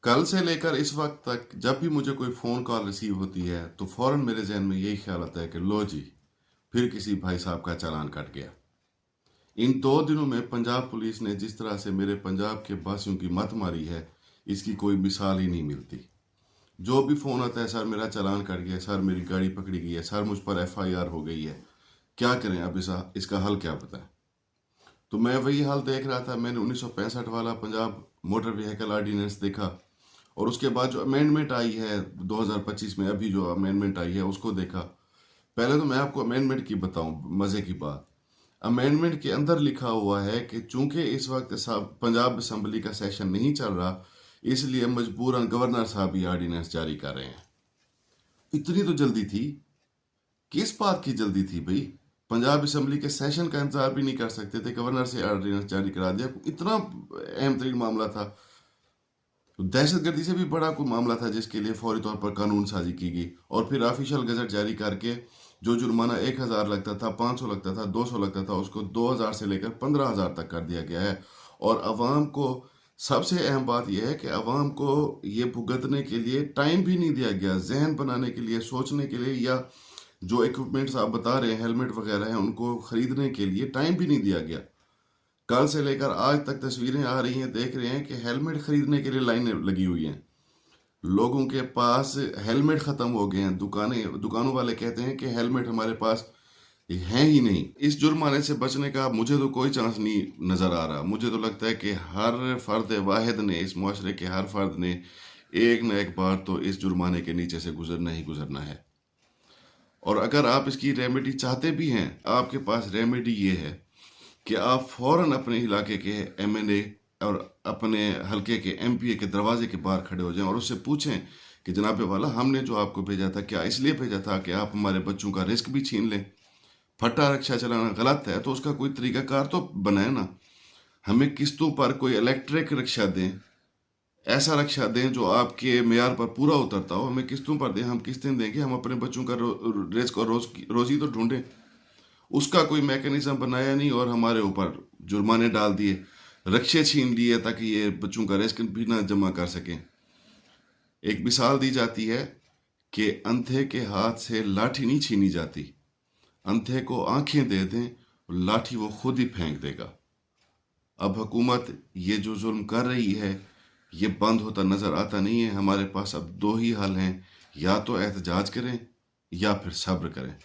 कल से लेकर इस वक्त तक जब भी मुझे कोई फ़ोन कॉल रिसीव होती है तो फ़ौरन मेरे जहन में यही ख्याल आता है कि लो जी, फिर किसी भाई साहब का चालान कट गया। इन 2 दिनों में पंजाब पुलिस ने जिस तरह से मेरे पंजाब के वासियों की मत मारी है, इसकी कोई मिसाल ही नहीं मिलती। जो भी फ़ोन आता है, सर मेरा चालान कट गया, सर मेरी गाड़ी पकड़ी गई है, सर मुझ पर एफआईआर हो गई है, क्या करें अब, इसका हल क्या बताएं। तो मैं वही हाल देख रहा था। मैंने 1965 वाला पंजाब मोटर व्हीकल ऑर्डिनेंस देखा, और उसके बाद जो अमेंडमेंट आई है 2025 में, अभी जो अमेंडमेंट आई है उसको देखा। पहले तो मैं आपको अमेंडमेंट की बताऊं मज़े की बात। अमेंडमेंट के अंदर लिखा हुआ है कि चूंकि इस वक्त पंजाब असम्बली का सेशन नहीं चल रहा, इसलिए मजबूरन गवर्नर साहब ये ऑर्डिनेंस जारी कर रहे हैं। इतनी तो जल्दी थी, किस बात की जल्दी थी भाई? पंजाब असम्बली के सेशन का इंतजार भी नहीं कर सकते थे, गवर्नर से ऑर्डिनेंस जारी करा दिया। इतना अहम तरीन मामला था। तो दहशतगर्दी से भी बड़ा कोई मामला था जिसके लिए फौरी तौर पर कानून साजी की गई, और फिर ऑफिशियल गजट जारी करके जो जुर्माना 1,000 लगता था, 500 लगता था, 200 लगता था, उसको 2,000 से लेकर 15,000 तक कर दिया गया है। और अवाम को, सबसे अहम बात यह है कि अवाम को ये भुगतने के लिए टाइम भी नहीं दिया गया, जहन बनाने के लिए, सोचने के लिए, या जो इक्विपमेंट्स आप बता रहे हैं, हेलमेट वगैरह हैं, उनको खरीदने के लिए टाइम भी नहीं दिया गया। कल से लेकर आज तक तस्वीरें आ रही हैं, देख रहे हैं कि हेलमेट खरीदने के लिए लाइनें लगी हुई हैं। लोगों के पास हेलमेट खत्म हो गए हैं। दुकानों वाले कहते हैं कि हेलमेट हमारे पास है ही नहीं। इस जुर्माने से बचने का मुझे तो कोई चांस नहीं नज़र आ रहा। मुझे तो लगता है कि हर फर्द वाहिद ने, इस मुआशरे के हर फर्द ने एक न एक बार तो इस जुर्माने के नीचे से गुजरना ही गुजरना है। और अगर आप इसकी रेमेडी चाहते भी हैं, आपके पास रेमेडी ये है कि आप फौरन अपने इलाके के एमएनए और अपने हलके के एमपीए के दरवाजे के बाहर खड़े हो जाएं और उससे पूछें कि जनाब वाला, हमने जो आपको भेजा था, क्या इसलिए भेजा था कि आप हमारे बच्चों का रिस्क भी छीन लें? फट्टा रिक्शा चलाना गलत है तो उसका कोई तरीकाकार तो बनाए ना। हमें किस्तों पर कोई इलेक्ट्रिक रिक्शा दें, ऐसा रिक्शा दें जो आपके मेयार पर पूरा उतरता हो। हमें किस्तों पर दें, हम किस्तें देंगे, हम अपने बच्चों का रिस्क और रोजी तो ढूंढें। उसका कोई मैकेनिज्म बनाया नहीं और हमारे ऊपर जुर्माने डाल दिए, रक्षे छीन लिए ताकि ये बच्चों का रिस्क भी ना जमा कर सकें। एक मिसाल दी जाती है कि अंधे के हाथ से लाठी नहीं छीनी जाती, अंधे को आंखें दे दें, लाठी वो खुद ही फेंक देगा। अब हुकूमत ये जो जुल्म कर रही है, ये बंद होता नज़र आता नहीं है। हमारे पास अब दो ही हल हैं, या तो एहतजाज करें या फिर सब्र करें।